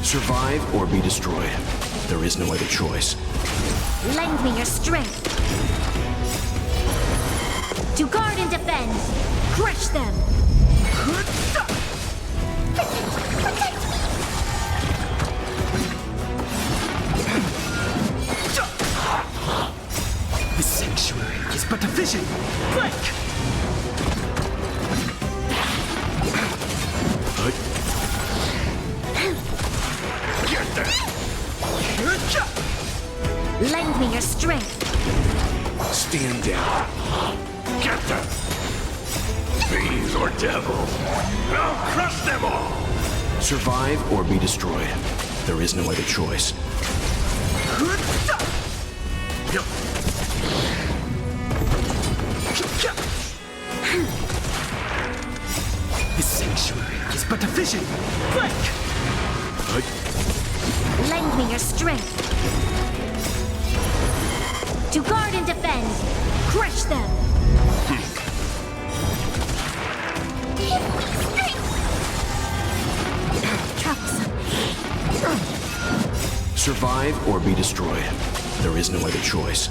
Survive or be destroyed. There is no other choice. Lend me your strength. To guard and defend. Crush them. The sanctuary is but a vision. Break! Get there! Lend me your strength. Stand down. Get them! Fiends or devils. I'll crush them all! Survive or be destroyed. There is no other choice. The sanctuary is but a vision. Break! Lend me your strength. To guard and defend. Crush them. Troublesome. Survive or be destroyed. There is no other choice.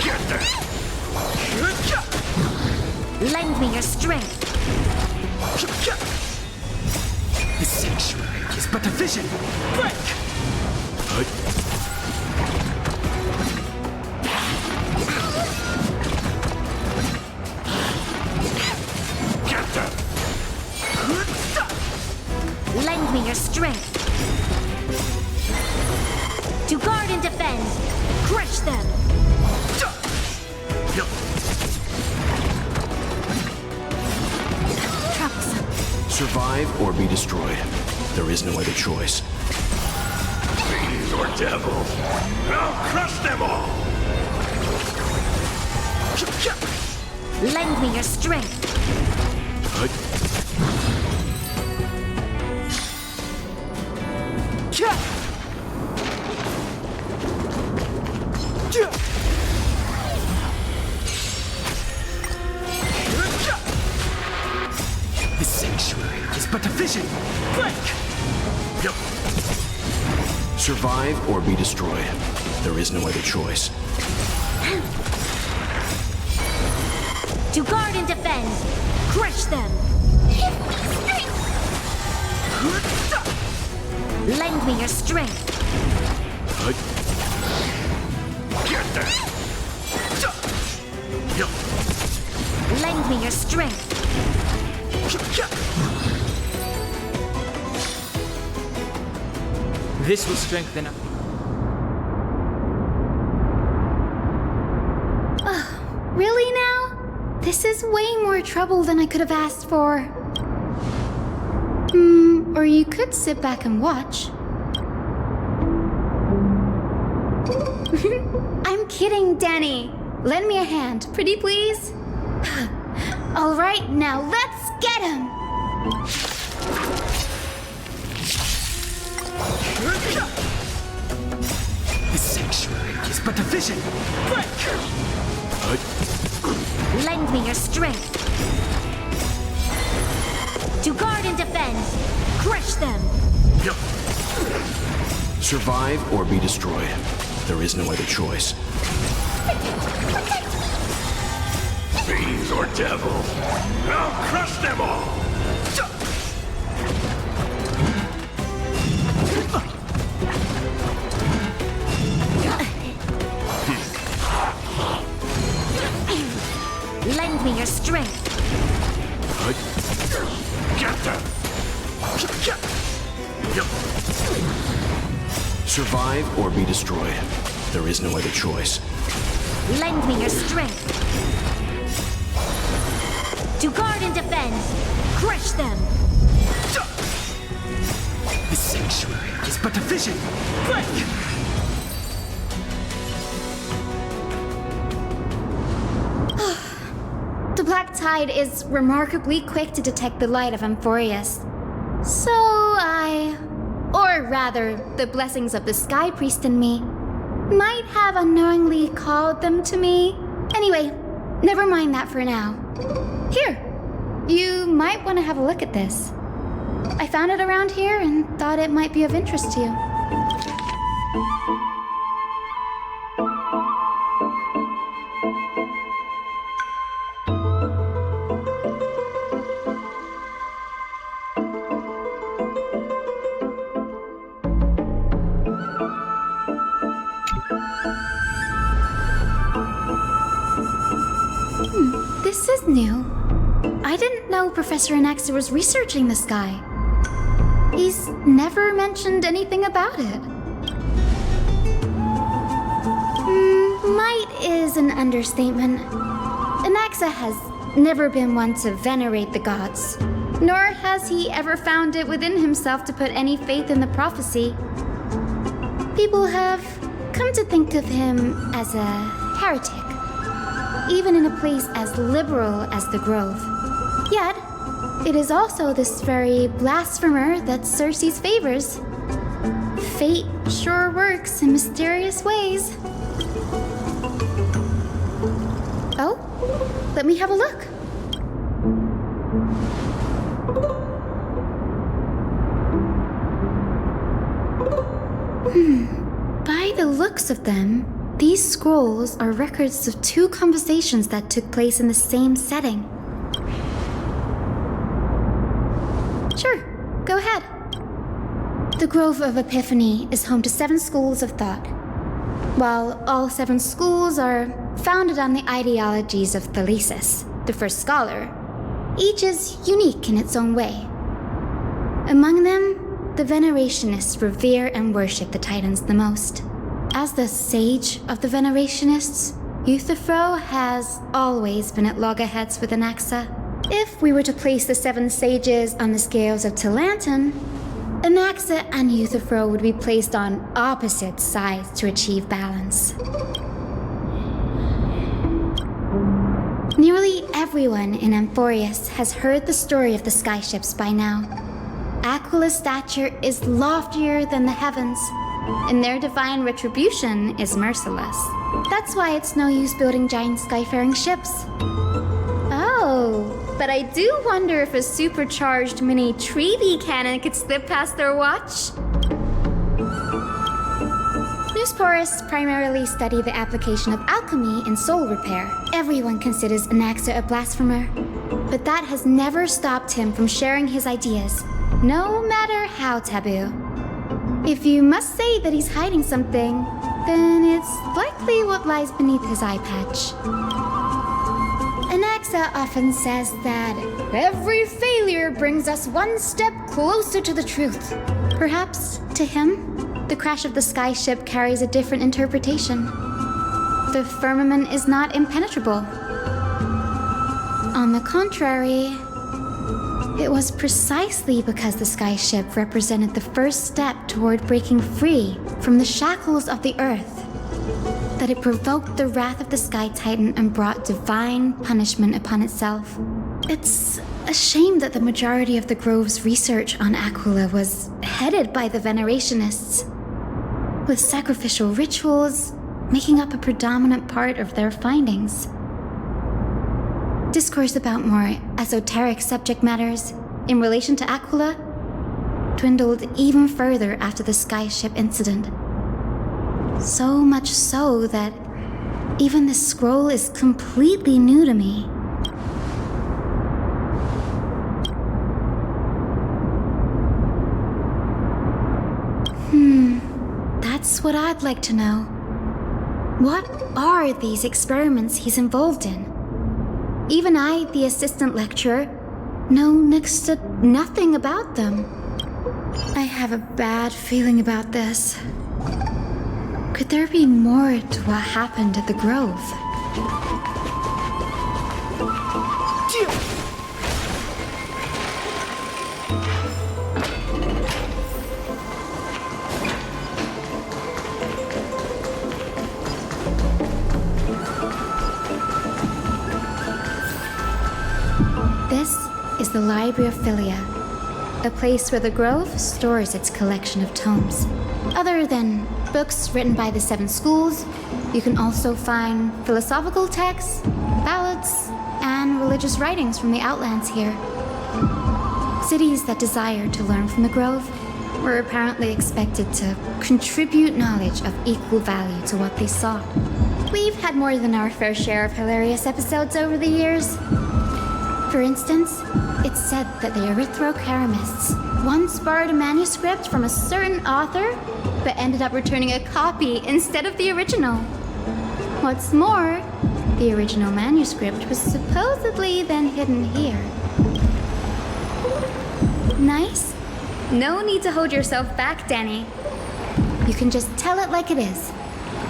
Get there! Lend me your strength. The sanctuary is but a vision. Break! Get them! Lend me your strength. To guard and defend. Crush them. Troublesome. Survive or be destroyed. There is no other choice. Fiends or devils. I'll crush them all! Lend me your strength. The sanctuary is but a vision. Break! Survive or be destroyed. There is no other choice. To guard and defend. Crush them. Lend me your strength. Get there! Lend me your strength. This will strengthen us. Really now? This is way more trouble than I could have asked for. Or you could sit back and watch. I'm kidding, Danny. Lend me a hand, pretty please. All right, now let's get him. but efficient. Break! Lend me your strength. To guard and defend. Crush them. Survive or be destroyed. There is no other choice. Fiends or devils, I'll crush them all! Lend me your strength. Get them! Survive or be destroyed. There is no other choice. Lend me your strength. To guard and defend. Crush them. The sanctuary is but a vision. Break! The Black Tide is remarkably quick to detect the light of Amphorius. So or rather, the blessings of the Sky Priest in me, might have unknowingly called them to me. Anyway, never mind that for now. Here, you might want to have a look at this. I found it around here and thought it might be of interest to you. This is new. I didn't know Professor Anaxa was researching the sky. He's never mentioned anything about it. Might is an understatement. Anaxa has never been one to venerate the gods, nor has he ever found it within himself to put any faith in the prophecy. People have come to think of him as a heretic, even in a place as liberal as the Grove. Yet, it is also this very Blasphemer that Circe's favors. Fate sure works in mysterious ways. Oh, let me have a look. By the looks of them, these scrolls are records of two conversations that took place in the same setting. Sure, go ahead. The Grove of Epiphany is home to 7 schools of thought. While all 7 schools are founded on the ideologies of Thalesis, the first scholar, each is unique in its own way. Among them, the Venerationists revere and worship the Titans the most. As the sage of the Venerationists, Euthyphro has always been at loggerheads with Anaxa. If we were to place the 7 sages on the scales of Enlighten, Anaxa and Euthyphro would be placed on opposite sides to achieve balance. Nearly everyone in Amphorius has heard the story of the skyships by now. Aquila's stature is loftier than the heavens, and their divine retribution is merciless. That's why it's no use building giant skyfaring ships. Oh, but I do wonder if a supercharged mini Treaty cannon could slip past their watch. Newsporists primarily study the application of alchemy in soul repair. Everyone considers Anaxa a blasphemer, but that has never stopped him from sharing his ideas, no matter how taboo. If you must say that he's hiding something, then it's likely what lies beneath his eye patch. Anaxa often says that every failure brings us one step closer to the truth. Perhaps, to him, the crash of the skyship carries a different interpretation. The firmament is not impenetrable. On the contrary, it was precisely because the skyship represented the first step toward breaking free from the shackles of the earth that it provoked the wrath of the Sky Titan and brought divine punishment upon itself. It's a shame that the majority of the Grove's research on Aquila was headed by the Venerationists. With sacrificial rituals, making up a predominant part of their findings. Discourse about more esoteric subject matters in relation to Aquila dwindled even further after the skyship incident. So much so that even this scroll is completely new to me. That's what I'd like to know. What are these experiments he's involved in? Even I, the assistant lecturer, know next to nothing about them. I have a bad feeling about this. Could there be more to what happened at the Grove? This is the Library of Philia, a place where the Grove stores its collection of tomes. Other than books written by the 7 schools, you can also find philosophical texts, ballads, and religious writings from the Outlands here. Cities that desired to learn from the Grove were apparently expected to contribute knowledge of equal value to what they sought. We've had more than our fair share of hilarious episodes over the years. For instance, it's said that the Erythrocaramists once borrowed a manuscript from a certain author, but ended up returning a copy instead of the original. What's more, the original manuscript was supposedly then hidden here. Nice? No need to hold yourself back, Danny. You can just tell it like it is.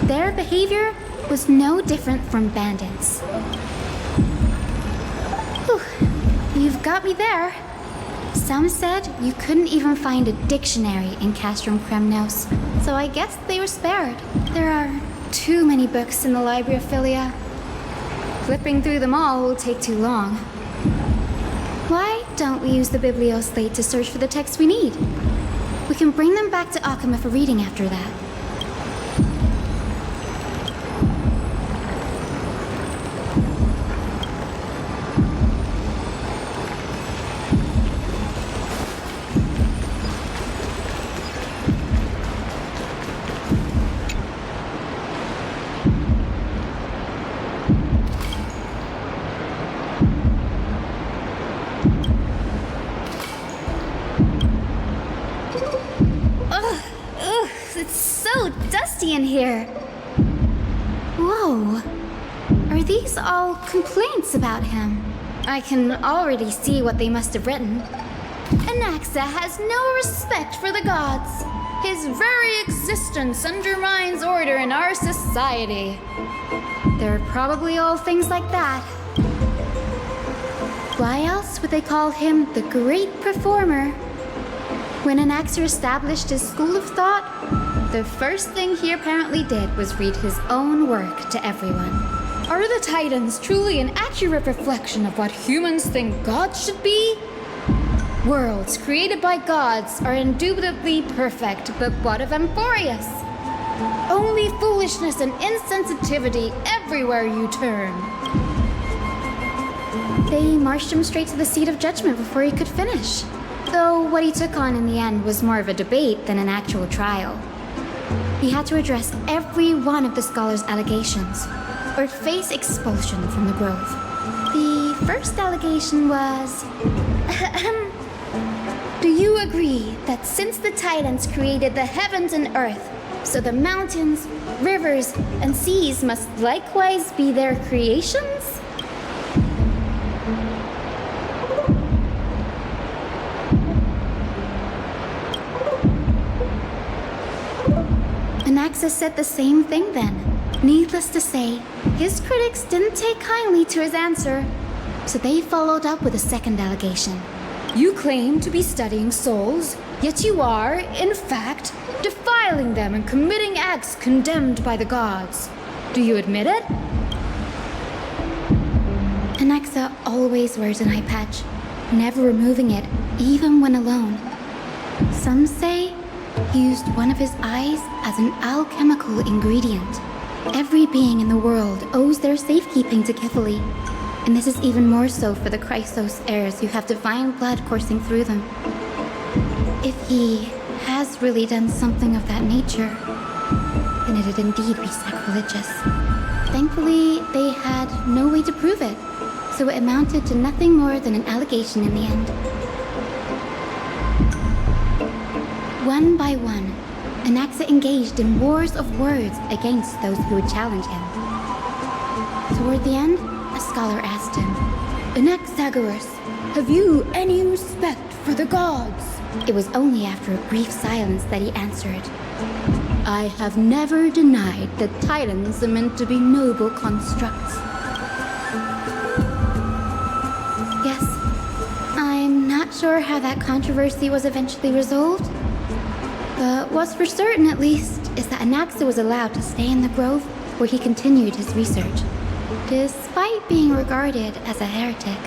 Their behavior was no different from bandits. Whew, you've got me there. Some said you couldn't even find a dictionary in Castrum Kremnos, so I guess they were spared. There are too many books in the Library of Philia. Flipping through them all will take too long. Why don't we use the Biblioslate to search for the texts we need? We can bring them back to Akama for reading after that. In here. Whoa. Are these all complaints about him? I can already see what they must have written. Anaxa has no respect for the gods. His very existence undermines order in our society. They're probably all things like that. Why else would they call him the Great Performer? When Anaxa established his school of thought, the first thing he apparently did was read his own work to everyone. Are the Titans truly an accurate reflection of what humans think gods should be? Worlds created by gods are indubitably perfect, but what of Amphorius? Only foolishness and insensitivity everywhere you turn. They marched him straight to the seat of judgment before he could finish. Though what he took on in the end was more of a debate than an actual trial. He had to address every one of the scholar's allegations, or face expulsion from the Grove. The first allegation was... Do you agree that since the Titans created the heavens and earth, so the mountains, rivers, and seas must likewise be their creations? Anaxa said the same thing then. Needless to say, his critics didn't take kindly to his answer, so they followed up with a second allegation. You claim to be studying souls, yet you are, in fact, defiling them and committing acts condemned by the gods. Do you admit it? Anaxa always wears an eye patch, never removing it, even when alone. Some say he used one of his eyes as an alchemical ingredient. Every being in the world owes their safekeeping to Kifili, and this is even more so for the Chrysos heirs who have divine blood coursing through them. If he has really done something of that nature, then it'd indeed be sacrilegious. Thankfully, they had no way to prove it, so it amounted to nothing more than an allegation in the end. One by one, Anaxa engaged in wars of words against those who would challenge him. Toward the end, a scholar asked him, "Anaxagoras, have you any respect for the gods?" It was only after a brief silence that he answered, "I have never denied that titans are meant to be noble constructs." Yes, I'm not sure how that controversy was eventually resolved, but what's for certain at least is that Anaxa was allowed to stay in the grove where he continued his research, despite being regarded as a heretic.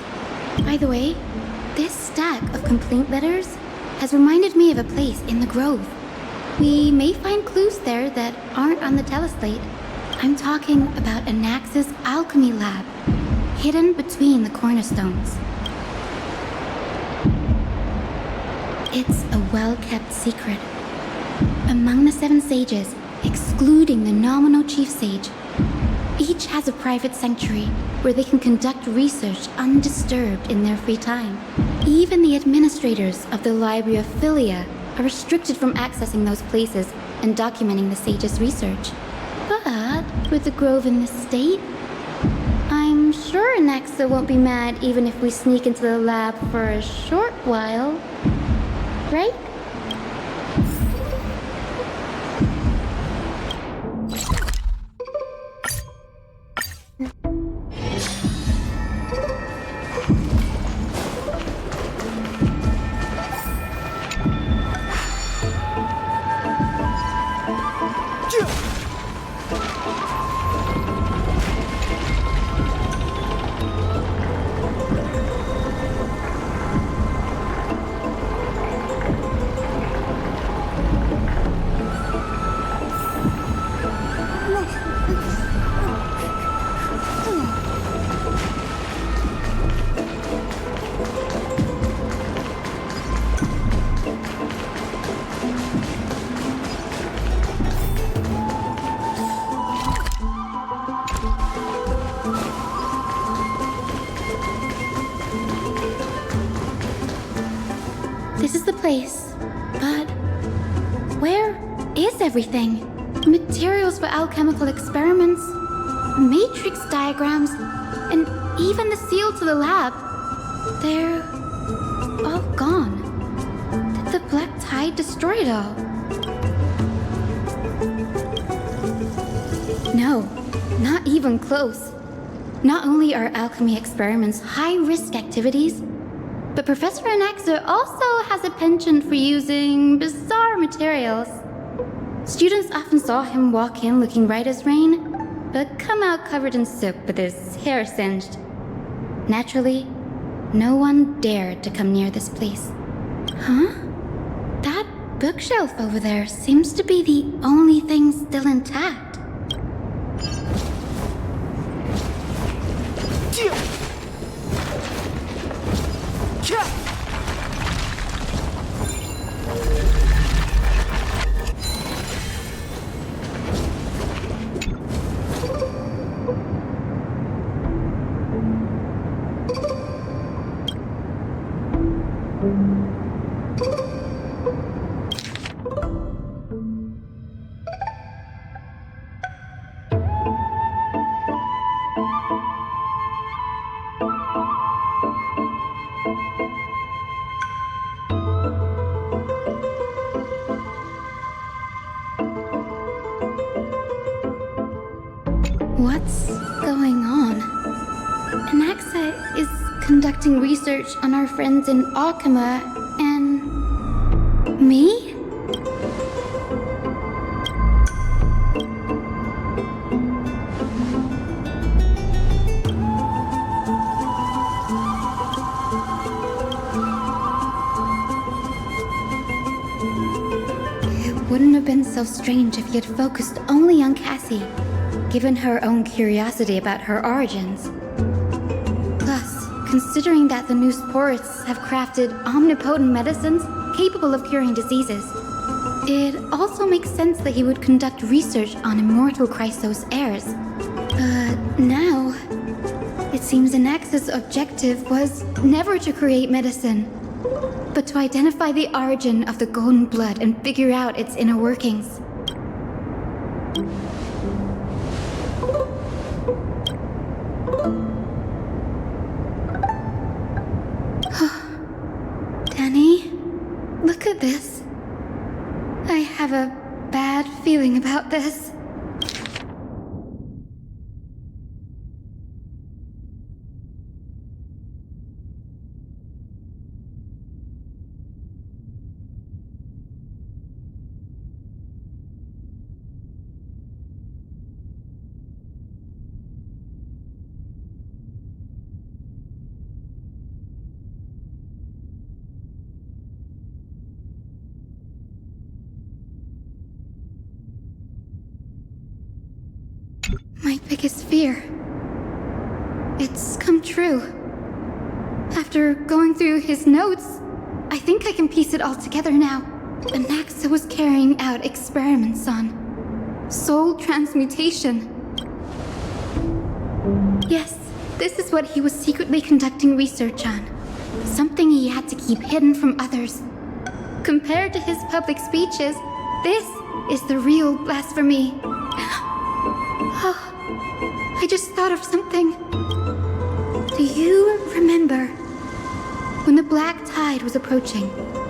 By the way, this stack of complaint letters has reminded me of a place in the grove. We may find clues there that aren't on the teleslate. I'm talking about Anaxa's alchemy lab, hidden between the cornerstones. It's a well-kept secret. Among the 7 sages, excluding the nominal chief sage, each has a private sanctuary where they can conduct research undisturbed in their free time. Even the administrators of the Library of Philia are restricted from accessing those places and documenting the sage's research. But with the grove in this state, I'm sure Anaxa won't be mad even if we sneak into the lab for a short while. Right? This is the place, but where is everything? Materials for alchemical experiments, matrix diagrams, and even the seal to the lab. They're all gone. Did the black tide destroy it all? No, not even close. Not only are alchemy experiments high-risk activities, but Professor Anaxa also has a penchant for using bizarre materials. Students often saw him walk in looking right as rain, but come out covered in soot with his hair singed. Naturally, no one dared to come near this place. Huh? That bookshelf over there seems to be the only thing still intact. What's going on? Anaxa is conducting research on our friends in Akama and me? It wouldn't have been so strange if he had focused only on Cassie. given her own curiosity about her origins. Plus, considering that the new sporists have crafted omnipotent medicines capable of curing diseases, it also makes sense that he would conduct research on immortal Chrysos heirs. But now, it seems Anax's objective was never to create medicine, but to identify the origin of the golden blood and figure out its inner workings. Danny, look at this. I have a bad feeling about this. My biggest fear. It's come true. After going through his notes, I think I can piece it all together now. Anaxa was carrying out experiments on soul transmutation. Yes, this is what he was secretly conducting research on. Something he had to keep hidden from others. Compared to his public speeches, this is the real blasphemy. Oh, I just thought of something. Do you remember when the black tide was approaching?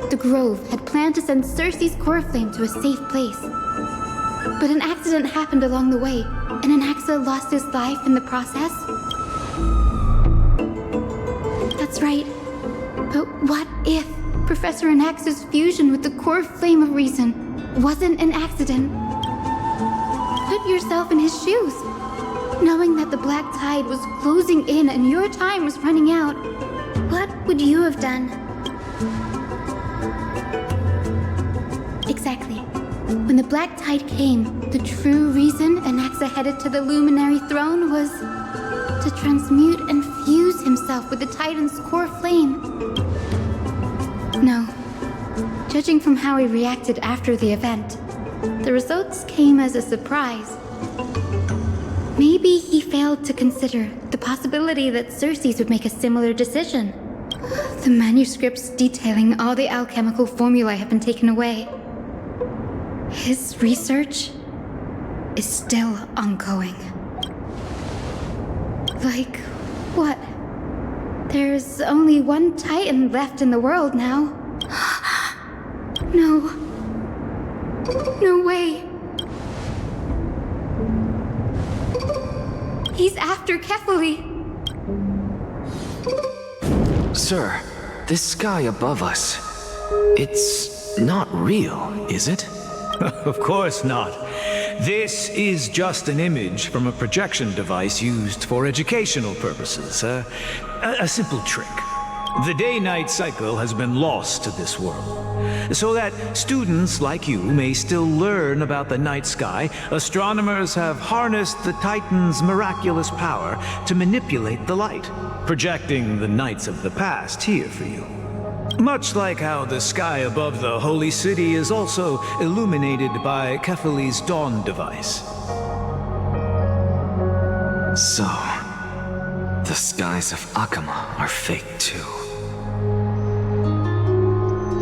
The Grove had planned to send Circe's core flame to a safe place. But an accident happened along the way, and Anaxa lost his life in the process? That's right. But what if Professor Anaxa's fusion with the core flame of reason wasn't an accident? Put yourself in his shoes. Knowing that the black tide was closing in and your time was running out, what would you have done? Exactly. When the black tide came, the true reason Anaxa headed to the Luminary Throne was to transmute and fuse himself with the Titan's core flame. No. Judging from how he reacted after the event, the results came as a surprise. Maybe he failed to consider the possibility that Circe's would make a similar decision. The manuscripts detailing all the alchemical formulae have been taken away. His research is still ongoing. Like, what? There's only one Titan left in the world now. No. No way. He's after Kefali. Sir, this sky above us, it's not real, is it? Of course not. This is just an image from a projection device used for educational purposes. A simple trick. The day-night cycle has been lost to this world. So that students like you may still learn about the night sky, astronomers have harnessed the Titan's miraculous power to manipulate the light, projecting the nights of the past here for you. Much like how the sky above the holy city is also illuminated by Kefali's dawn device. So, the skies of Akama are fake too.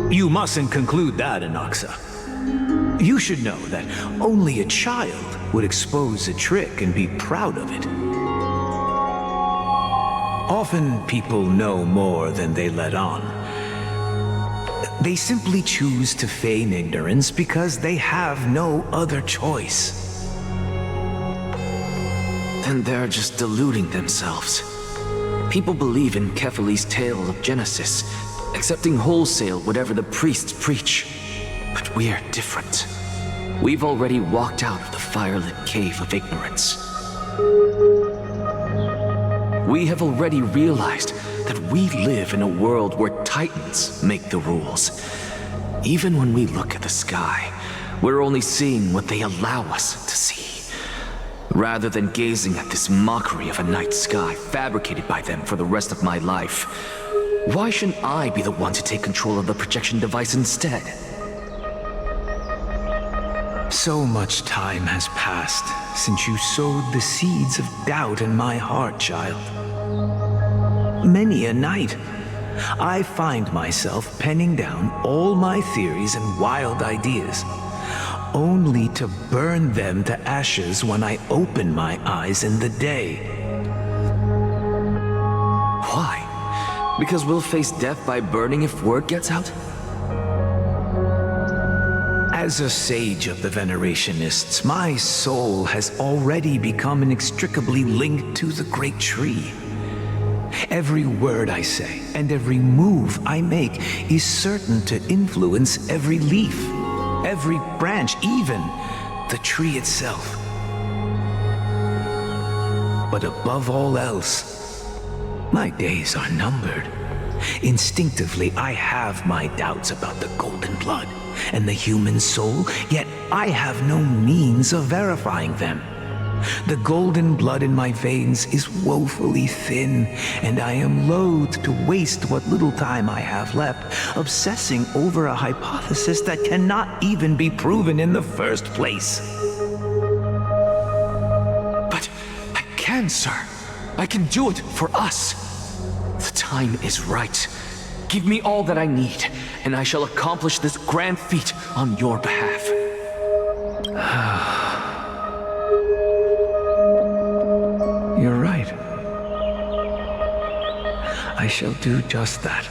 You mustn't conclude that, Anaxa. You should know that only a child would expose a trick and be proud of it. Often people know more than they let on. They simply choose to feign ignorance because they have no other choice. Then they're just deluding themselves. People believe in Kefali's tale of Genesis, accepting wholesale whatever the priests preach. But we're different. We've already walked out of the firelit cave of ignorance. We have already realized that we live in a world where Titans make the rules. Even when we look at the sky, we're only seeing what they allow us to see. Rather than gazing at this mockery of a night sky fabricated by them for the rest of my life, why shouldn't I be the one to take control of the projection device instead? So much time has passed since you sowed the seeds of doubt in my heart, child. Many a night, I find myself penning down all my theories and wild ideas, only to burn them to ashes when I open my eyes in the day. Why? Because we'll face death by burning if word gets out? As a sage of the Venerationists, my soul has already become inextricably linked to the great tree. Every word I say and every move I make is certain to influence every leaf, every branch, even the tree itself. But above all else, my days are numbered. Instinctively, I have my doubts about the golden blood and the human soul, yet I have no means of verifying them. The golden blood in my veins is woefully thin, and I am loath to waste what little time I have left obsessing over a hypothesis that cannot even be proven in the first place. But I can, sir. I can do it for us. The time is right. Give me all that I need, and I shall accomplish this grand feat on your behalf. You're right. I shall do just that.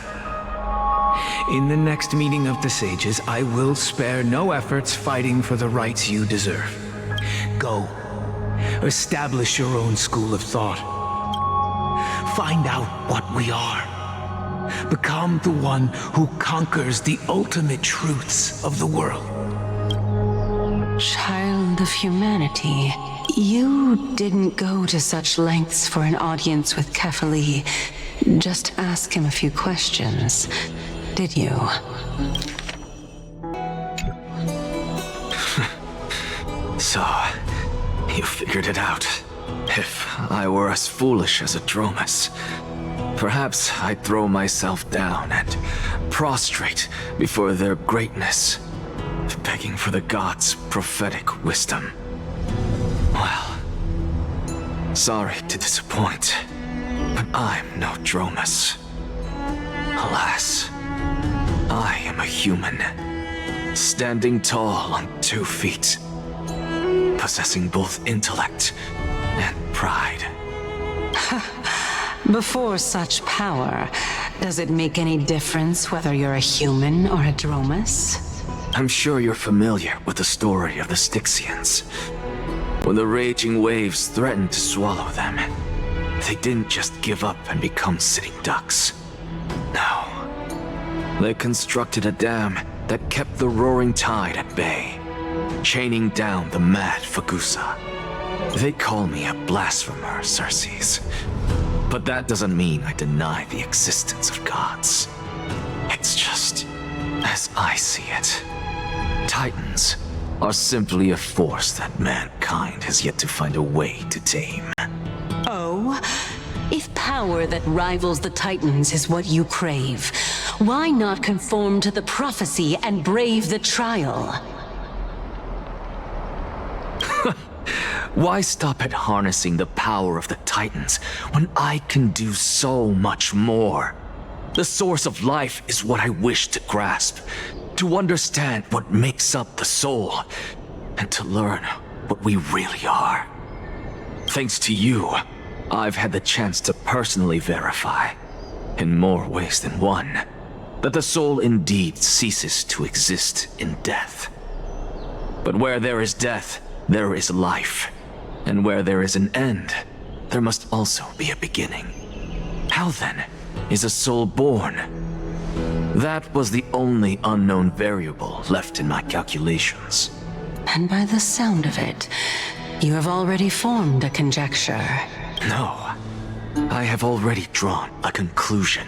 In the next meeting of the sages, I will spare no efforts fighting for the rights you deserve. Go. Establish your own school of thought. Find out what we are. Become the one who conquers the ultimate truths of the world. Child of humanity, you didn't go to such lengths for an audience with Kefali. Just ask him a few questions, did you? So, you figured it out. If I were as foolish as a Dromus, perhaps I'd throw myself down and prostrate before their greatness, begging for the gods' prophetic wisdom. Well, sorry to disappoint, but I'm no Dromus. Alas, I am a human, standing tall on 2 feet, possessing both intellect and pride. Before such power, does it make any difference whether you're a human or a Dromus? I'm sure you're familiar with the story of the Styxians. When the raging waves threatened to swallow them, they didn't just give up and become sitting ducks. No. They constructed a dam that kept the roaring tide at bay, chaining down the mad Fagusa. They call me a blasphemer, Circes. But that doesn't mean I deny the existence of gods. It's just, as I see it, Titans are simply a force that mankind has yet to find a way to tame. Oh? If power that rivals the Titans is what you crave, why not conform to the prophecy and brave the trial? Why stop at harnessing the power of the Titans when I can do so much more? The source of life is what I wish to grasp, to understand what makes up the soul, and to learn what we really are. Thanks to you, I've had the chance to personally verify, in more ways than one, that the soul indeed ceases to exist in death. But where there is death, there is life. And where there is an end, there must also be a beginning. How then is a soul born? That was the only unknown variable left in my calculations. And by the sound of it, you have already formed a conjecture. No, I have already drawn a conclusion.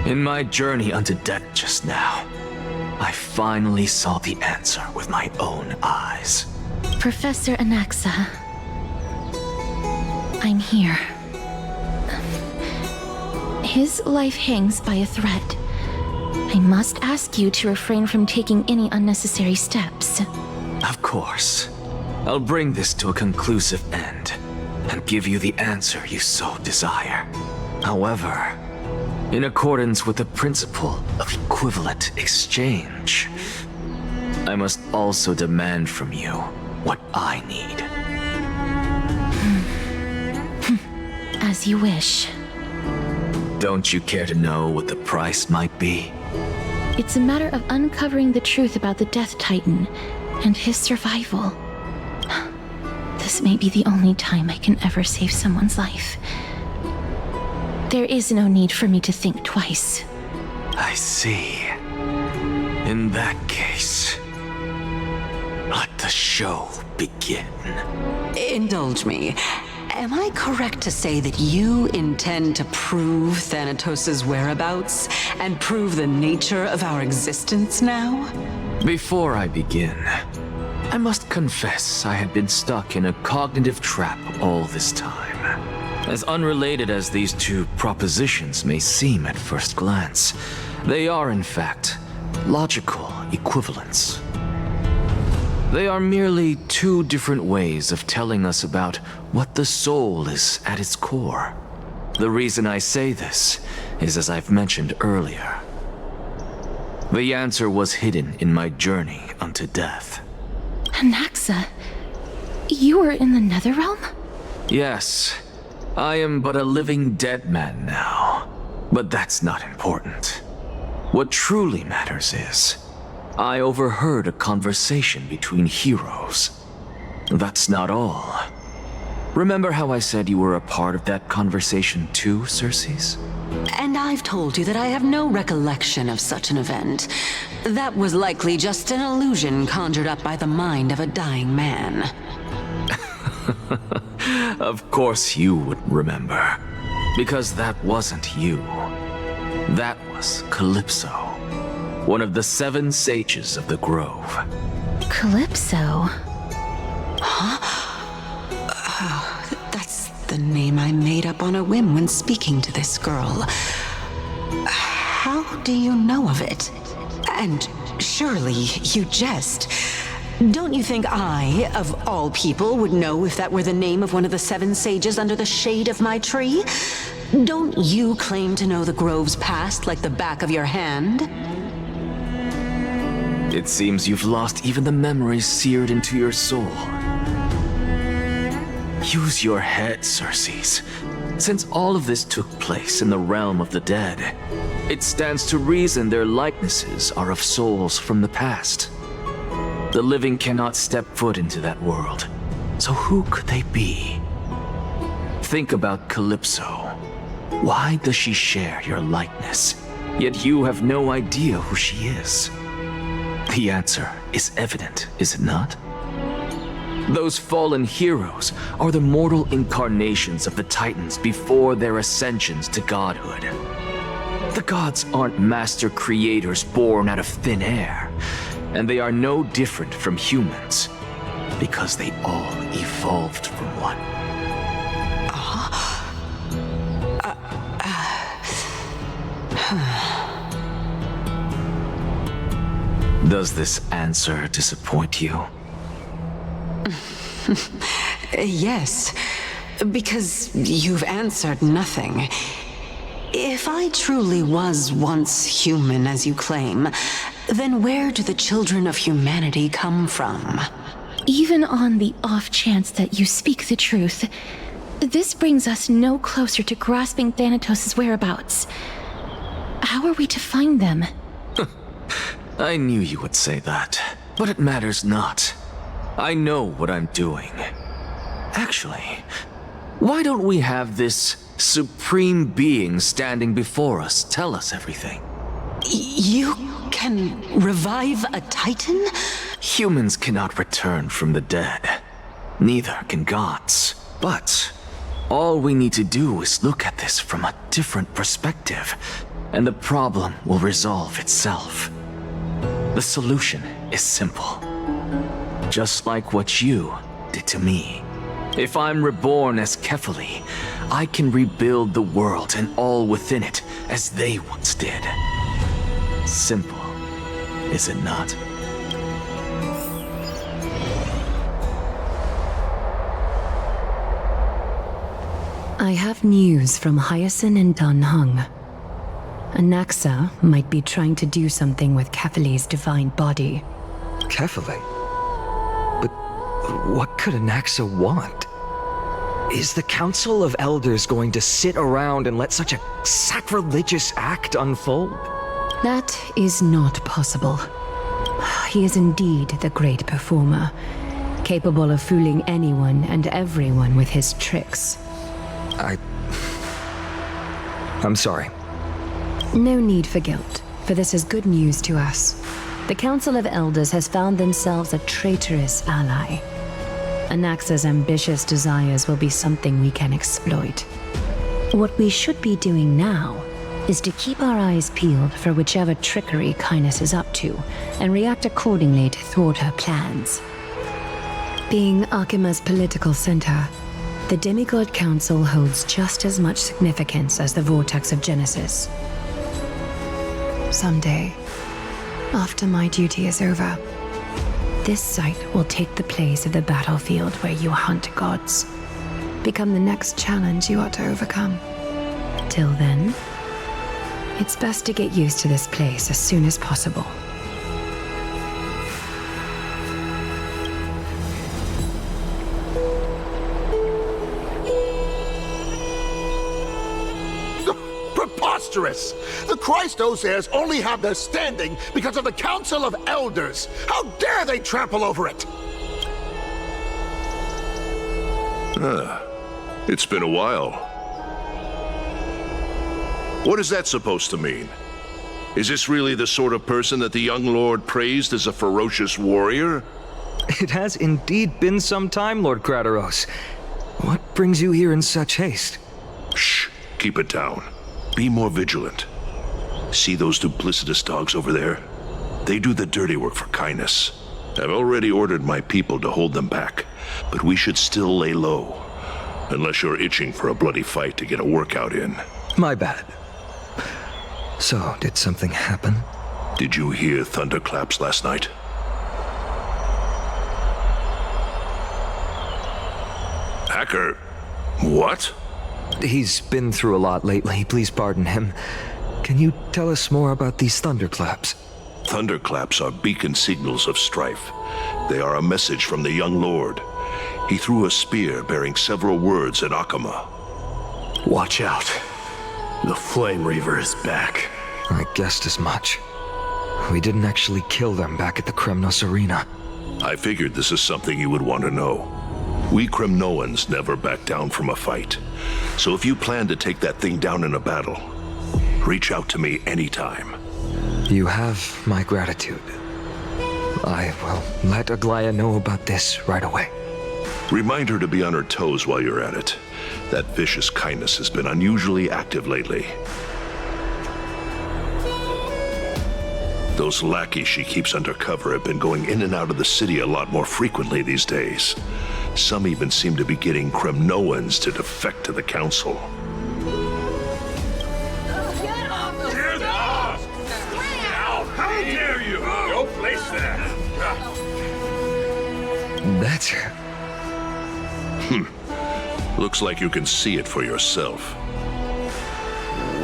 In my journey unto death just now, I finally saw the answer with my own eyes. Professor Anaxa, I'm here. His life hangs by a thread. I must ask you to refrain from taking any unnecessary steps. Of course. I'll bring this to a conclusive end and give you the answer you so desire. However, in accordance with the principle of equivalent exchange, I must also demand from you what I need. As you wish. Don't you care to know what the price might be? It's a matter of uncovering the truth about the Death Titan and his survival. This may be the only time I can ever save someone's life. There is no need for me to think twice. I see. In that case, let the show begin. Indulge me. Am I correct to say that you intend to prove Thanatos' whereabouts and prove the nature of our existence now? Before I begin, I must confess I had been stuck in a cognitive trap all this time. As unrelated as these two propositions may seem at first glance, they are in fact logical equivalents. They are merely two different ways of telling us about what the soul is at its core. The reason I say this is, as I've mentioned earlier, the answer was hidden in my journey unto death. Anaxa, you were in the Netherrealm? Yes, I am but a living dead man now, but that's not important. What truly matters is, I overheard a conversation between heroes. That's not all. Remember how I said you were a part of that conversation too, Circes? And I've told you that I have no recollection of such an event. That was likely just an illusion conjured up by the mind of a dying man. Of course you would remember, because that wasn't you. That was Calypso, one of the 7 sages of the Grove. Calypso? That's the name I made up on a whim when speaking to this girl. How do you know of it? And surely you jest. Don't you think I, of all people, would know if that were the name of one of the 7 sages under the shade of my tree? Don't you claim to know the Grove's past like the back of your hand? It seems you've lost even the memories seared into your soul. Use your head, Circes. Since all of this took place in the realm of the dead, it stands to reason their likenesses are of souls from the past. The living cannot step foot into that world, so who could they be? Think about Calypso. Why does she share your likeness, yet you have no idea who she is? The answer is evident, is it not? Those fallen heroes are the mortal incarnations of the Titans before their ascensions to godhood. The gods aren't master creators born out of thin air, and they are no different from humans, because they all evolved from one. Does this answer disappoint you? Yes, because you've answered nothing. If I truly was once human, as you claim, then where do the children of humanity come from? Even on the off chance that you speak the truth, this brings us no closer to grasping Thanatos' whereabouts. How are we to find them? I knew you would say that, but it matters not. I know what I'm doing. Actually, why don't we have this supreme being standing before us tell us everything? You can revive a Titan? Humans cannot return from the dead. Neither can gods. But all we need to do is look at this from a different perspective, and the problem will resolve itself. The solution is simple. Just like what you did to me. If I'm reborn as Kefali, I can rebuild the world and all within it as they once did. Simple, is it not? I have news from Hyacinth and Danhung. Anaxa might be trying to do something with Kefali's divine body. Kefali? But what could Anaxa want? Is the Council of Elders going to sit around and let such a sacrilegious act unfold? That is not possible. He is indeed the great performer, capable of fooling anyone and everyone with his tricks. I'm sorry. No need for guilt, for this is good news to us. The Council of Elders has found themselves a traitorous ally. Anaxa's ambitious desires will be something we can exploit. What we should be doing now is to keep our eyes peeled for whichever trickery Kindness is up to, and react accordingly to thwart her plans. Being Akima's political center, the Demigod Council holds just as much significance as the Vortex of Genesis. Someday, after my duty is over, this site will take the place of the battlefield where you hunt gods. Become the next challenge you ought to overcome. Till then, it's best to get used to this place as soon as possible. Preposterous! The Christos heirs only have their standing because of the Council of Elders. How dare they trample over it? It's been a while. What is that supposed to mean? Is this really the sort of person that the young lord praised as a ferocious warrior? It has indeed been some time, Lord Krateros. What brings you here in such haste? Shh, keep it down. Be more vigilant. See those duplicitous dogs over there? They do the dirty work for Kindness. I've already ordered my people to hold them back, but we should still lay low. Unless you're itching for a bloody fight to get a workout in. My bad. So, did something happen? Did you hear thunderclaps last night? Hacker, what? He's been through a lot lately, please pardon him. Can you tell us more about these thunderclaps? Thunderclaps are beacon signals of strife. They are a message from the young lord. He threw a spear bearing several words at Akama. Watch out. The Flame Reaver is back. I guessed as much. We didn't actually kill them back at the Kremnos Arena. I figured this is something you would want to know. We Kremnoans never back down from a fight. So if you plan to take that thing down in a battle, reach out to me anytime. You have my gratitude. I will let Aglaya know about this right away. Remind her to be on her toes while you're at it. That vicious Kindness has been unusually active lately. Those lackeys she keeps undercover have been going in and out of the city a lot more frequently these days. Some even seem to be getting Kremnoans to defect to the council. Get off! How dare you! Go place that! That's her. Looks like you can see it for yourself.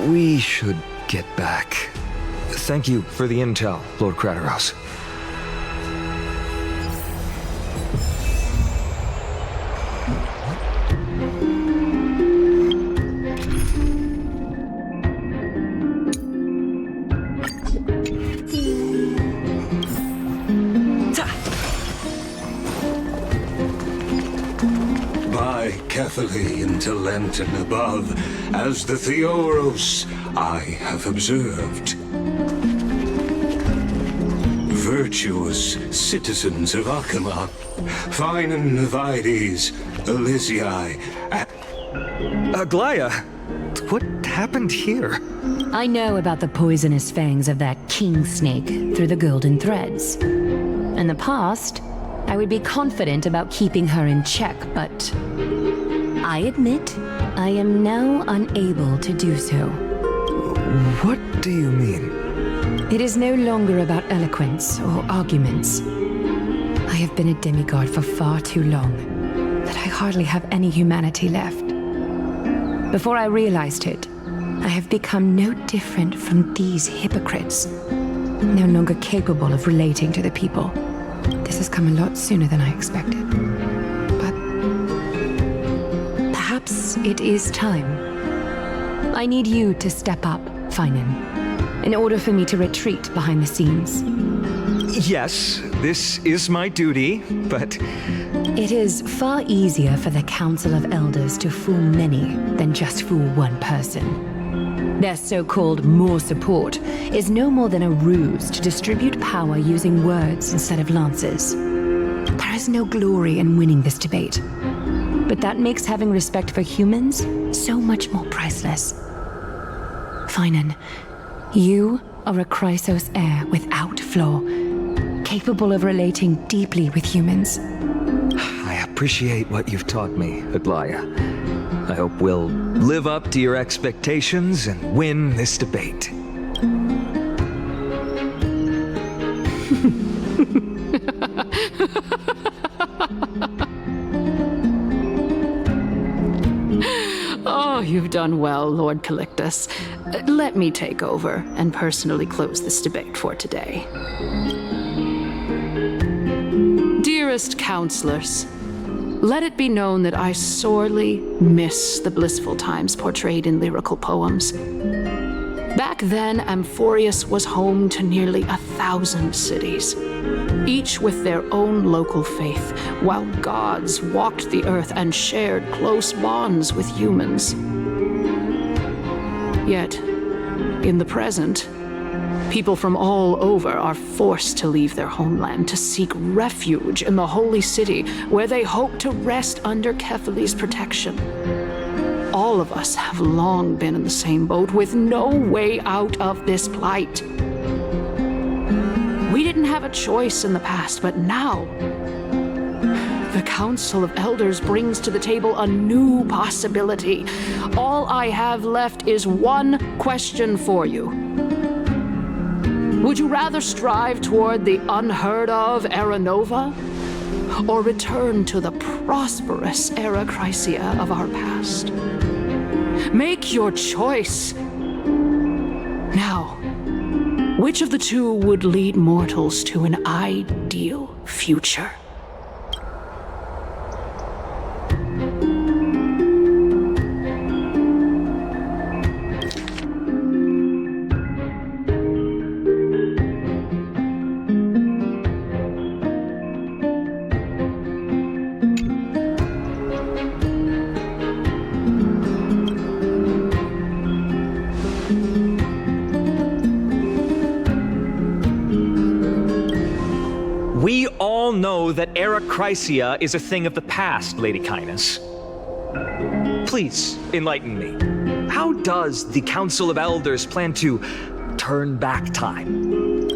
We should get back. Thank you for the intel, Lord Krateros. By Kefali into Lenten above, as the Theoros I have observed. Virtuous citizens of Akama, fine Navides, Elysiae, Aglaya, what happened here? I know about the poisonous fangs of that king snake through the golden threads. In the past, I would be confident about keeping her in check, but I admit I am now unable to do so. What do you mean? It is no longer about eloquence or arguments. I have been a demigod for far too long that I hardly have any humanity left. Before I realized it, I have become no different from these hypocrites, no longer capable of relating to the people. This has come a lot sooner than I expected. But perhaps it is time. I need you to step up, Finan, in order for me to retreat behind the scenes. Yes, this is my duty, but... It is far easier for the Council of Elders to fool many than just fool one person. Their so-called more support is no more than a ruse to distribute power using words instead of lances. There is no glory in winning this debate, but that makes having respect for humans so much more priceless. Finan, you are a Chrysos heir without flaw, capable of relating deeply with humans. I appreciate what you've taught me, Aglaya. I hope we'll live up to your expectations and win this debate. Oh, you've done well, Lord Calictus. Let me take over and personally close this debate for today. Dearest counselors, let it be known that I sorely miss the blissful times portrayed in lyrical poems. Back then, Amphorius was home to nearly 1,000 cities, each with their own local faith, while gods walked the earth and shared close bonds with humans. Yet, in the present, people from all over are forced to leave their homeland to seek refuge in the holy city, where they hope to rest under Kefali's protection. All of us have long been in the same boat, with no way out of this plight. We didn't have a choice in the past, but now, the Council of Elders brings to the table a new possibility. All I have left is one question for you. Would you rather strive toward the unheard of Era Nova, or return to the prosperous Era Chrysia of our past? Make your choice. Now, which of the two would lead mortals to an ideal future? We all know that Era Chrysia is a thing of the past, Lady Kainis. Please, enlighten me. How does the Council of Elders plan to turn back time?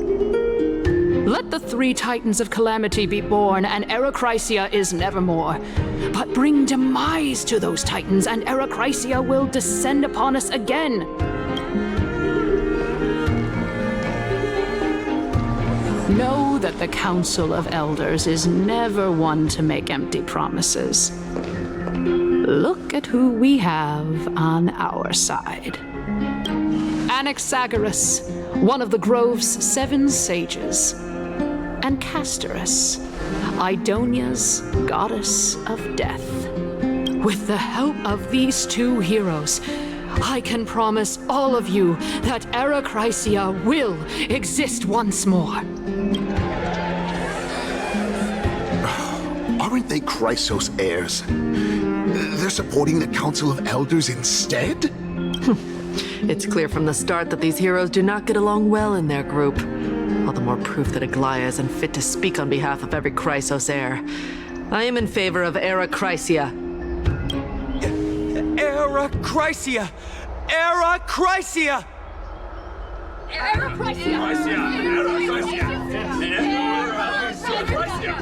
Let the 3 Titans of Calamity be born, and Era Chrysia is nevermore. But bring demise to those Titans, and Era Chrysia will descend upon us again. Know that the Council of Elders is never one to make empty promises. Look at who we have on our side. Anaxagoras, one of the Grove's 7 sages, and Castorus, Idonia's goddess of death. With the help of these 2 heroes, I can promise all of you that Era Chrysia will exist once more. Aren't they Chrysos heirs? They're supporting the Council of Elders instead? It's clear from the start that these heroes do not get along well in their group. All the more proof that Aglaya isn't fit to speak on behalf of every Chrysos heir. I am in favor of Era Chrysia. Era Chrysia! Era Chrysia! Era Chrysia! Era Chrysia! Era Chrysia!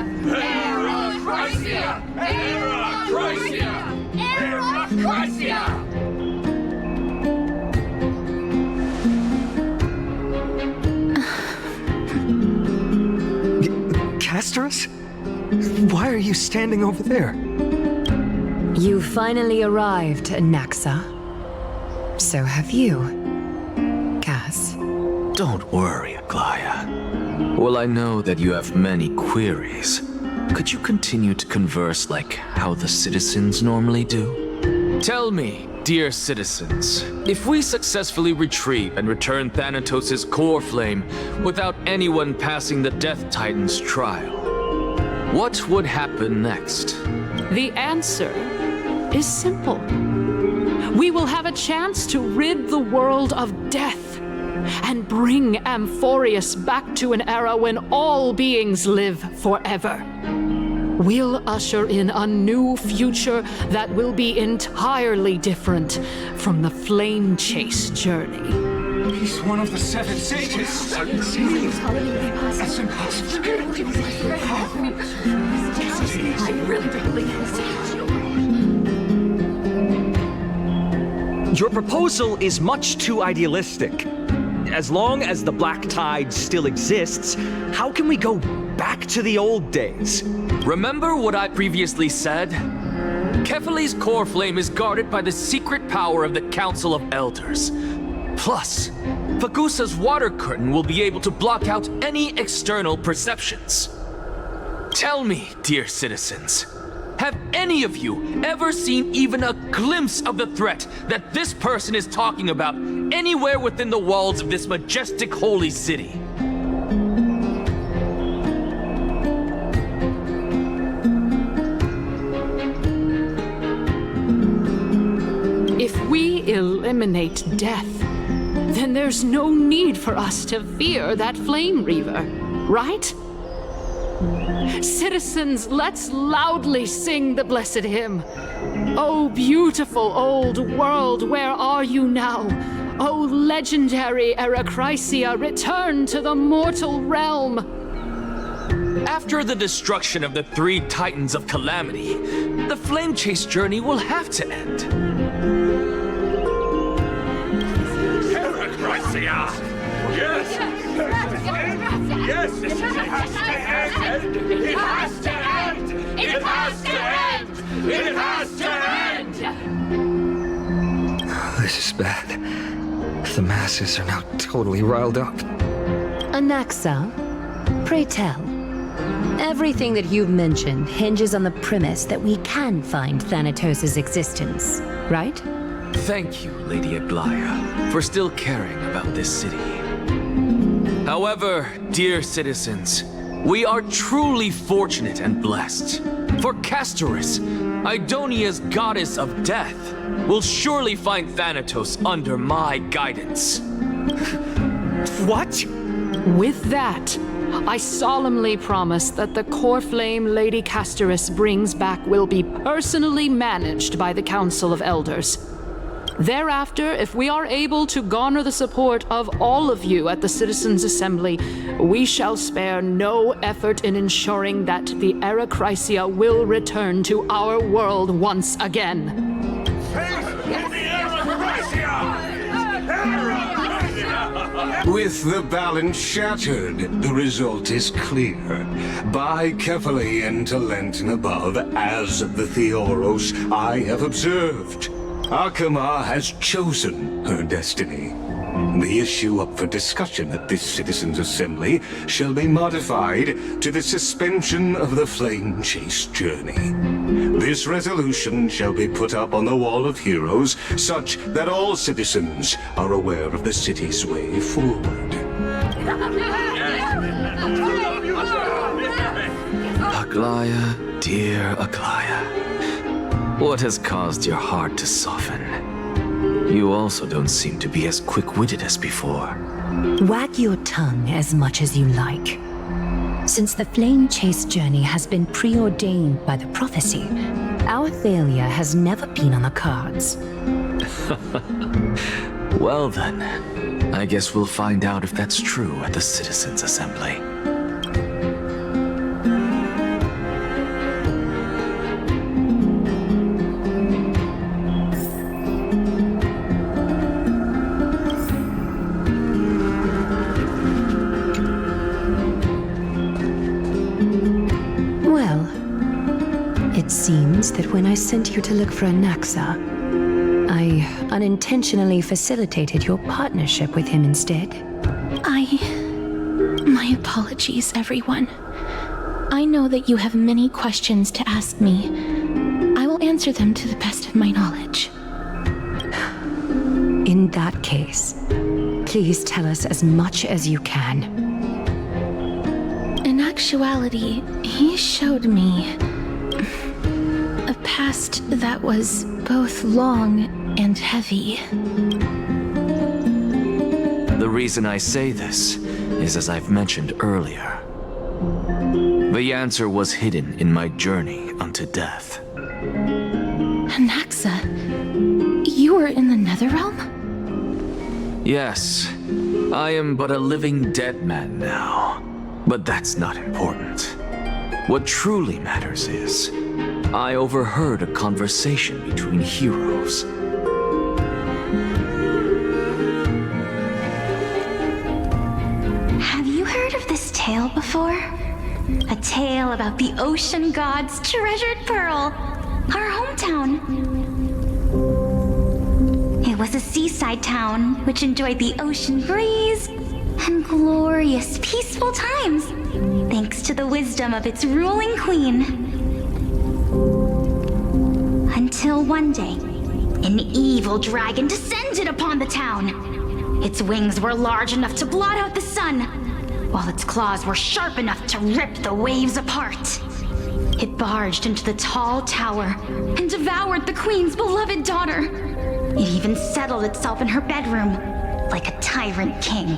Castorus? Why are you standing over there? You finally arrived, Naxa. So have you, Cass. Don't worry, Aglaya. Well, I know that you have many queries. Could you continue to converse like how the citizens normally do? Tell me, dear citizens, if we successfully retrieve and return Thanatos' core flame without anyone passing the Death Titan's trial, what would happen next? The answer is simple. We will have a chance to rid the world of death and bring Amphorius back to an era when all beings live forever. We'll usher in a new future that will be entirely different from the flame chase journey. He's one of the 7 sages. That's impossible. I really don't believe this. Your proposal is much too idealistic. As long as the Black Tide still exists, how can we go back to the old days? Remember what I previously said? Kephale's core flame is guarded by the secret power of the Council of Elders. Plus, Fagusa's water curtain will be able to block out any external perceptions. Tell me, dear citizens, have any of you ever seen even a glimpse of the threat that this person is talking about anywhere within the walls of this majestic holy city? If we eliminate death, then there's no need for us to fear that Flame Reaver, right? Citizens, let's loudly sing the blessed hymn. Oh, beautiful old world, where are you now? Oh, legendary Erechrysia, return to the mortal realm. After the destruction of the 3 Titans of Calamity, the Flame Chase journey will have to end. Erechrysia! Yes! Yes! It has to end! It has to end! It has to end! It has to end! This is bad. The masses are now totally riled up. Naxa, pray tell. Everything that you've mentioned hinges on the premise that we can find Thanatos' existence, right? Thank you, Lady Aglaya, for still caring about this city. However, dear citizens, we are truly fortunate and blessed. For Castorus, Idonia's goddess of death, will surely find Thanatos under my guidance. What? With that, I solemnly promise that the core flame Lady Castorus brings back will be personally managed by the Council of Elders. Thereafter, if we are able to garner the support of all of you at the Citizens' Assembly, we shall spare no effort in ensuring that the Erechrysia will return to our world once again. With the balance shattered, the result is clear. By Kephale and Enlighten above, as the Theoros I have observed, Akama has chosen her destiny. The issue up for discussion at this Citizens' Assembly shall be modified to the suspension of the Flame Chase journey. This resolution shall be put up on the Wall of Heroes, such that all citizens are aware of the city's way forward. Aglaya, dear Aglaya. What has caused your heart to soften? You also don't seem to be as quick-witted as before. Wag your tongue as much as you like. Since the Flame Chase journey has been preordained by the prophecy, our failure has never been on the cards. Well then, I guess we'll find out if that's true at the Citizens' Assembly. Well, it seems that when I sent you to look for Anaxa, I unintentionally facilitated your partnership with him instead. My apologies, everyone. I know that you have many questions to ask me. I will answer them to the best of my knowledge. In that case, please tell us as much as you can. In actuality, he showed me a past that was both long and heavy. The reason I say this is as I've mentioned earlier. The answer was hidden in my journey unto death. Anaxa, you were in the Netherrealm? Yes, I am but a living dead man now. But that's not important. What truly matters is, I overheard a conversation between heroes. Have you heard of this tale before? A tale about the ocean god's treasured pearl, our hometown. It was a seaside town which enjoyed the ocean breeze and glorious, peaceful times, thanks to the wisdom of its ruling queen. Until one day, an evil dragon descended upon the town. Its wings were large enough to blot out the sun, while its claws were sharp enough to rip the waves apart. It barged into the tall tower and devoured the queen's beloved daughter. It even settled itself in her bedroom like a tyrant king.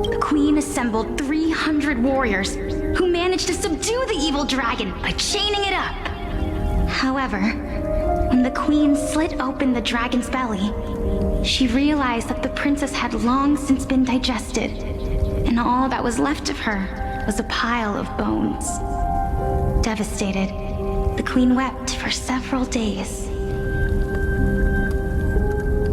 The queen assembled 300 warriors who managed to subdue the evil dragon by chaining it up. However, when the queen slit open the dragon's belly, she realized that the princess had long since been digested, and all that was left of her was a pile of bones. Devastated, the queen wept for several days.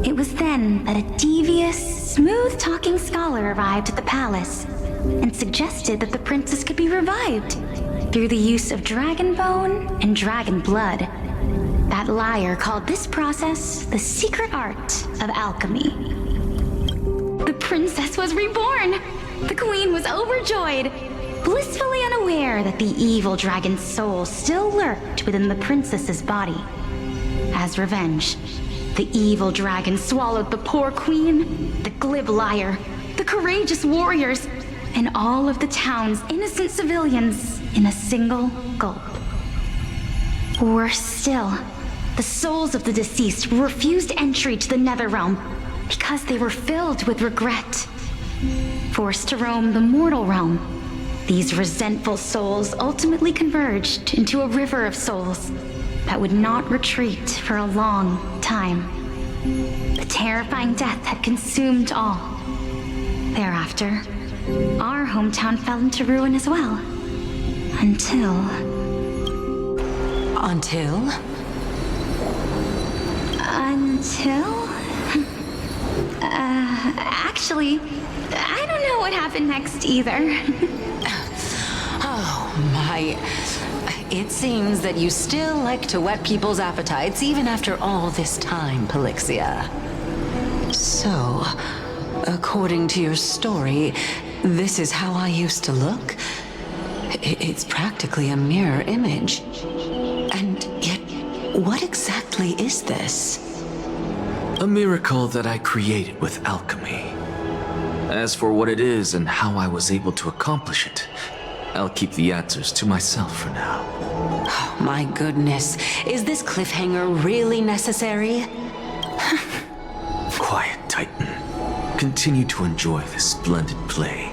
It was then that a devious, smooth-talking scholar arrived at the palace and suggested that the princess could be revived through the use of dragon bone and dragon blood. That liar called this process the secret art of alchemy. The princess was reborn! The queen was overjoyed, blissfully unaware that the evil dragon's soul still lurked within the princess's body. As revenge, the evil dragon swallowed the poor queen, the glib liar, the courageous warriors, and all of the town's innocent civilians in a single gulp. Worse still, the souls of the deceased were refused entry to the Netherrealm because they were filled with regret. Forced to roam the mortal realm, these resentful souls ultimately converged into a river of souls that would not retreat for a long time. The terrifying death had consumed all. Thereafter, our hometown fell into ruin as well. Until... Actually, I don't know what happened next either. Oh my... It seems that you still like to whet people's appetites even after all this time, Pelixia. So, according to your story, this is how I used to look? It's practically a mirror image. And yet, what exactly is this? A miracle that I created with alchemy. As for what it is and how I was able to accomplish it, I'll keep the answers to myself for now. Oh, my goodness. Is this cliffhanger really necessary? Quiet, Titan. Continue to enjoy this splendid play,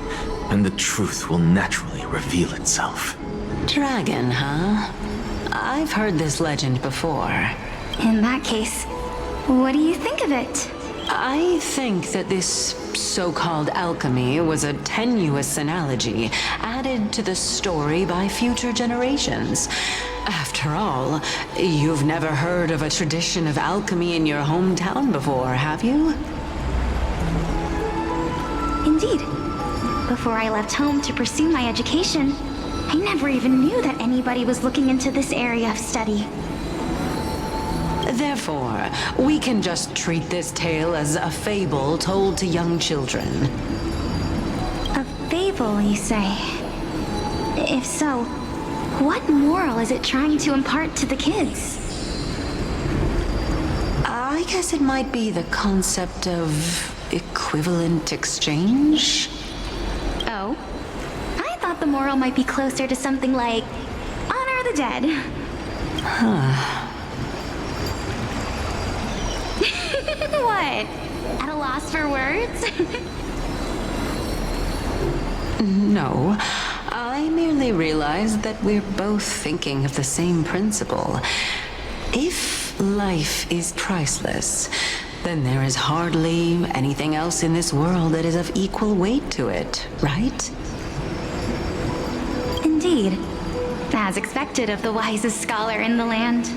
and the truth will naturally reveal itself. Dragon, huh? I've heard this legend before. In that case, what do you think of it? I think that this so-called alchemy was a tenuous analogy added to the story by future generations. After all, you've never heard of a tradition of alchemy in your hometown before, have you? Indeed. before I left home to pursue my education, I never even knew that anybody was looking into this area of study. Therefore, we can just treat this tale as a fable told to young children. A fable, you say? If so, what moral is it trying to impart to the kids? I guess it might be the concept of equivalent exchange? Oh? I thought the moral might be closer to something like honor the dead. Huh. What? At a loss for words? No. I merely realized that we're both thinking of the same principle. If life is priceless, then there is hardly anything else in this world that is of equal weight to it, right? Indeed. As expected of the wisest scholar in the land.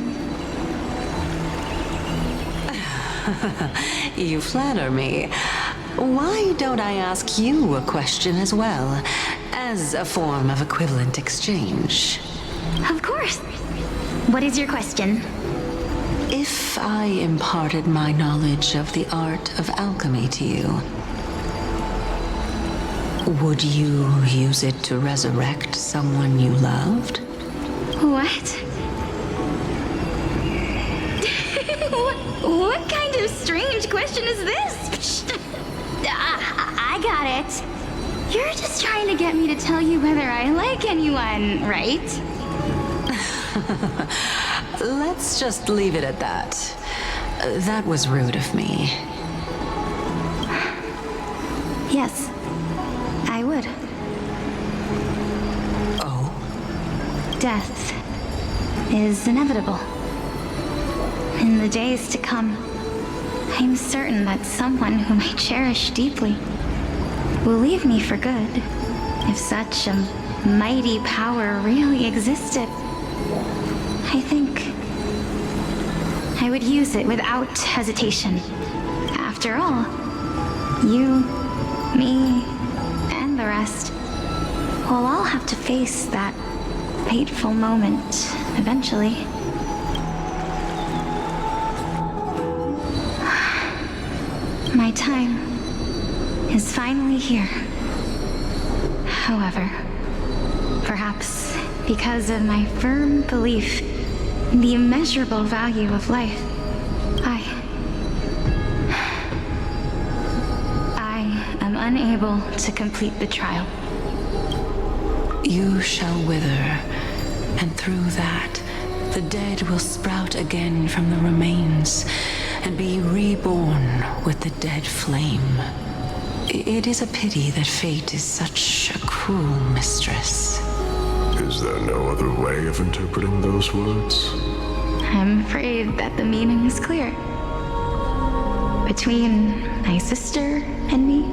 You flatter me. Why don't I ask you a question as well, as a form of equivalent exchange? Of course. What is your question? If I imparted my knowledge of the art of alchemy to you, would you use it to resurrect someone you loved? What? What kind of strange question is this? I got it. You're just trying to get me to tell you whether I like anyone, right? Let's just leave it at that. That was rude of me. Yes, I would. Oh? Death is inevitable. In the days to come, I'm certain that someone whom I cherish deeply will leave me for good, if such a mighty power really existed. I think I would use it without hesitation. After all, you, me, and the rest will all have to face that fateful moment eventually. My time is finally here. However, perhaps because of my firm belief in the immeasurable value of life, I am unable to complete the trial. You shall wither, and through that, the dead will sprout again from the remains and be reborn with the dead flame. It is a pity that fate is such a cruel mistress. Is there no other way of interpreting those words? I'm afraid that the meaning is clear. Between my sister and me,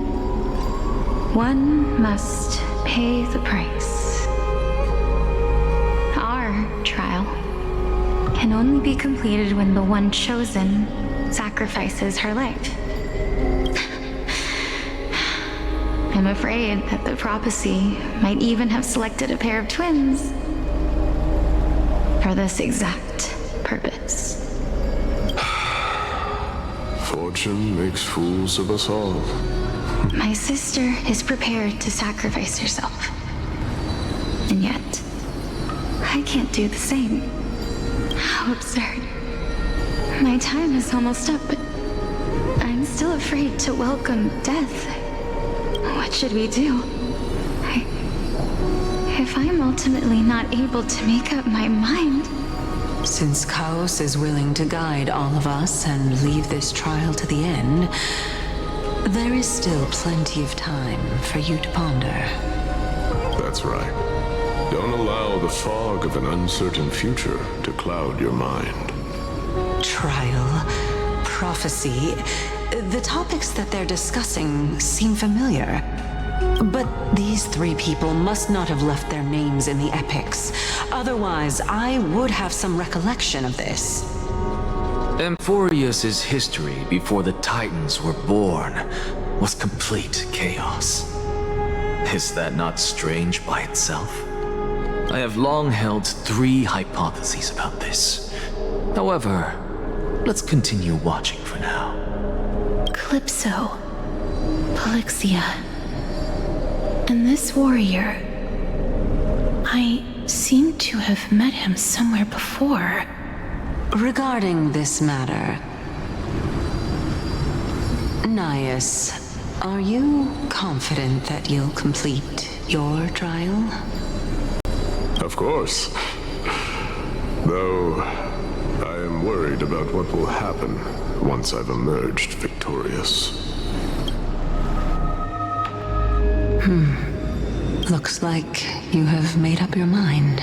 one must pay the price. Our trial can only be completed when the one chosen sacrifices her life. I'm afraid that the prophecy might even have selected a pair of twins for this exact purpose. Fortune makes fools of us all. My sister is prepared to sacrifice herself. And yet, I can't do the same. How absurd. My time is almost up, but I'm still afraid to welcome death. What should we do? If I'm ultimately not able to make up my mind... Since Chaos is willing to guide all of us and leave this trial to the end, there is still plenty of time for you to ponder. That's right. Don't allow the fog of an uncertain future to cloud your mind. Trial, prophecy, the topics that they're discussing seem familiar. But these three people must not have left their names in the epics. Otherwise, I would have some recollection of this. Amphorius's history before the Titans were born was complete chaos. Is that not strange by itself? I have long held 3 hypotheses about this. However, let's continue watching for now. Calypso, Polixia, and this warrior. I seem to have met him somewhere before. Regarding this matter, Nias, are you confident that you'll complete your trial? Of course. Though, I am worried about what will happen once I've emerged victorious. Looks like you have made up your mind.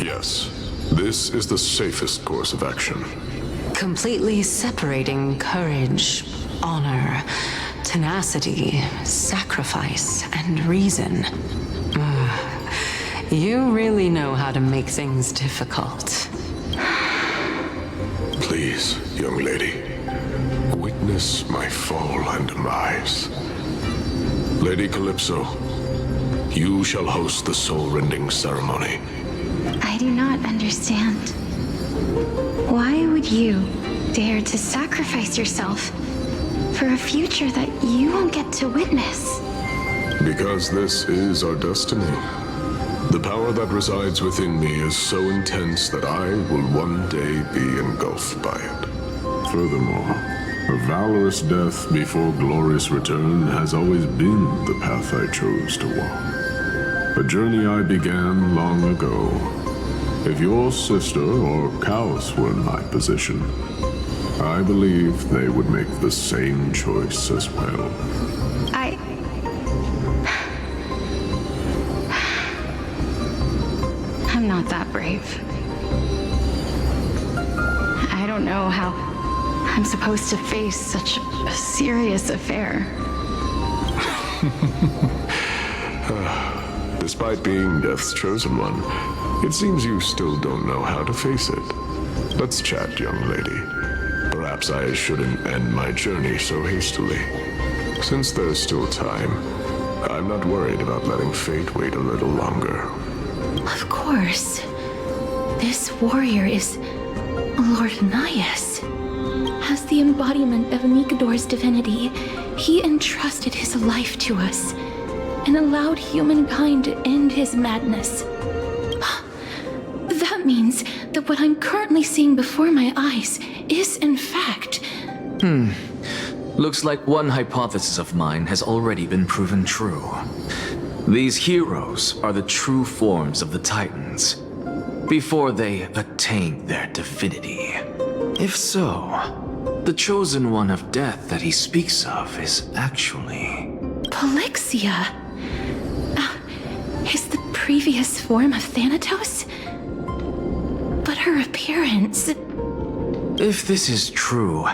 Yes, this is the safest course of action. Completely separating courage, honor, tenacity, sacrifice, and reason. You really know how to make things difficult. Please, young lady, witness my fall and demise. Lady Calypso, you shall host the soul-rending ceremony. I do not understand. Why would you dare to sacrifice yourself for a future that you won't get to witness? Because this is our destiny. The power that resides within me is so intense that I will one day be engulfed by it. Furthermore, a valorous death before glorious return has always been the path I chose to walk. A journey I began long ago. If your sister or Chaos were in my position, I believe they would make the same choice as well. I'm not that brave. I don't know how I'm supposed to face such a serious affair. Despite being Death's chosen one, it seems you still don't know how to face it. Let's chat, young lady. Perhaps I shouldn't end my journey so hastily. Since there's still time, I'm not worried about letting fate wait a little longer. Of course. This warrior is Lord Nias. As the embodiment of Nikador's divinity, he entrusted his life to us and allowed humankind to end his madness. That means that what I'm currently seeing before my eyes is, in fact... Looks like one hypothesis of mine has already been proven true. These heroes are the true forms of the Titans, before they attained their divinity. If so, the chosen one of death that he speaks of is actually... Polixia! Is the previous form of Thanatos? But her appearance... If this is true,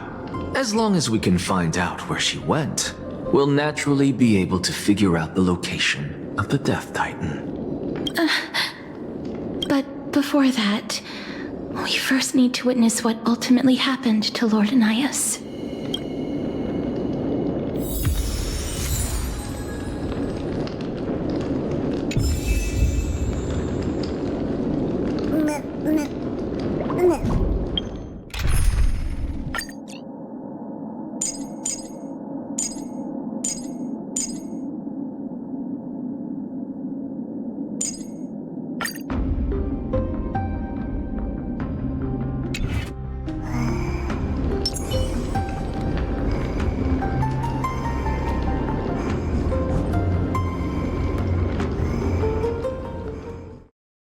as long as we can find out where she went, we'll naturally be able to figure out the location of the Death Titan. But before that, we first need to witness what ultimately happened to Lord Nias.